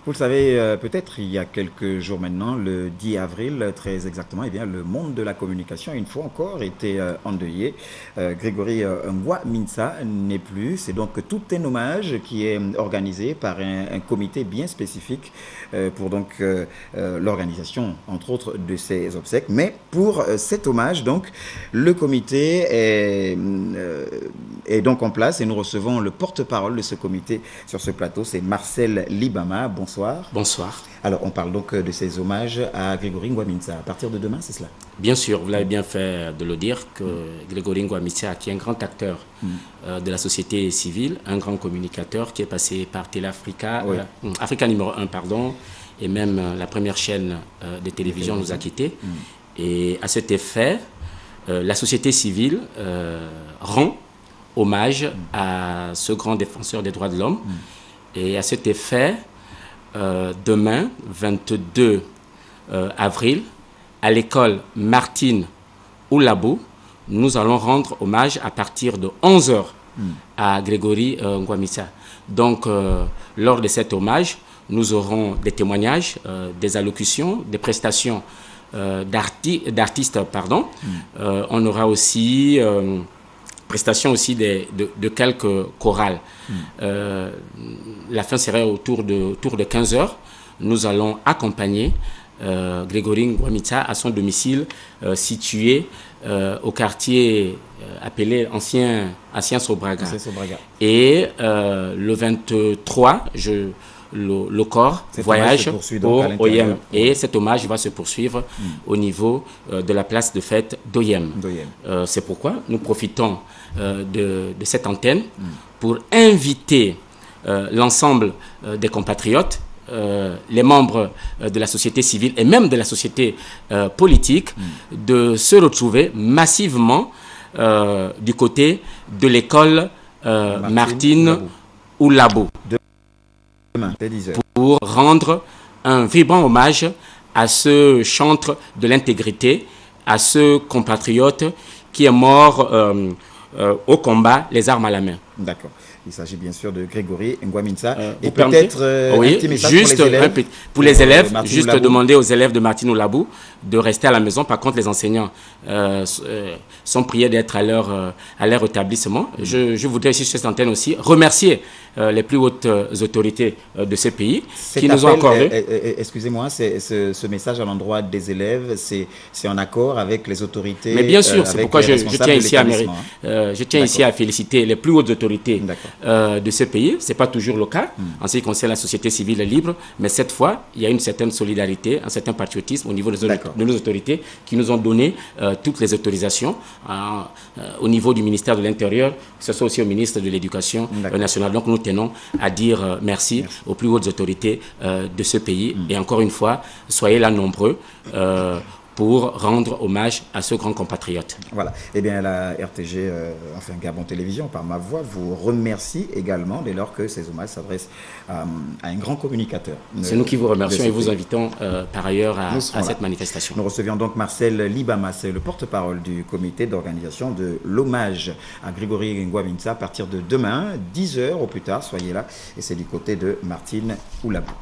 Vous le savez, peut-être il y a quelques jours maintenant, le 10 avril, très exactement, eh bien, le monde de la communication, une fois encore, était endeuillé. Grégory Ngouaminsa n'est plus. C'est donc tout un hommage qui est organisé par un comité bien spécifique pour donc l'organisation, entre autres, de ces obsèques. Mais pour cet hommage, donc, le comité est donc en place et nous recevons le porte-parole de ce comité sur ce plateau. C'est Marcel Libama. Bonsoir. Bonsoir. Alors, on parle donc de ces hommages à Grégory Ngouaminsa. À partir de demain, c'est cela? Bien sûr, vous l'avez bien fait de le dire, que Grégory Ngouaminsa, qui est un grand acteur de la société civile, un grand communicateur qui est passé par Téléafrica, Africa numéro 1, pardon, et même la première chaîne de télévision nous a quittés. Et à cet effet, la société civile rend hommage à ce grand défenseur des droits de l'homme. Et à cet effet, demain, 22 avril, à l'école Martine Oulabou, nous allons rendre hommage à partir de 11 h à Grégory Ngouaminsa. Donc, lors de cet hommage, nous aurons des témoignages, des allocutions, des prestations d'artistes. On aura aussi prestation aussi de quelques chorales. La fin serait autour de 15 h. Nous allons accompagner Grégory Ngouaminsa à son domicile situé au quartier appelé Ancien Sobraga. Et le 23, le corps voyage au Oyem. Et cet hommage va se poursuivre au niveau de la place de fête d'Oyem. C'est pourquoi nous profitons de cette antenne pour inviter l'ensemble des compatriotes, les membres de la société civile et même de la société politique de se retrouver massivement du côté de l'école Martine Oulabou pour rendre un vibrant hommage à ce chantre de l'intégrité, à ce compatriote qui est mort au combat, les armes à la main. D'accord. Il s'agit bien sûr de Grégory Ngouaminsa. Et peut-être un petit message pour les élèves. Juste demander aux élèves de Martine Oulabou de rester à la maison. Par contre, les enseignants sont priés d'être à leur établissement. Je voudrais ici sur cette antenne aussi remercier les plus hautes autorités de ce pays qui nous ont accordé. Excusez-moi, ce message à l'endroit des élèves, c'est en accord avec les autorités. Mais bien sûr, c'est pourquoi je tiens ici à féliciter les plus hautes autorités de ce pays. Ce n'est pas toujours le cas en ce qui concerne la société civile libre, mais cette fois, il y a une certaine solidarité, un certain patriotisme au niveau de nos autorités qui nous ont donné toutes les autorisations au niveau du ministère de l'Intérieur, que ce soit aussi au ministre de l'Éducation nationale. Donc nous tenons à dire merci aux plus hautes autorités de ce pays. Et encore une fois, soyez là nombreux pour rendre hommage à ce grand compatriote. Voilà. Eh bien, la RTG, enfin Gabon Télévision, par ma voix, vous remercie également dès lors que ces hommages s'adressent à un grand communicateur. C'est nous qui vous remercions et vous invitons par ailleurs à cette manifestation. Nous recevions donc Marcel Libama, c'est le porte-parole du comité d'organisation de l'hommage à Grégory Ngouaminsa à partir de demain, 10 h au plus tard, soyez là. Et c'est du côté de Martine Oulabou.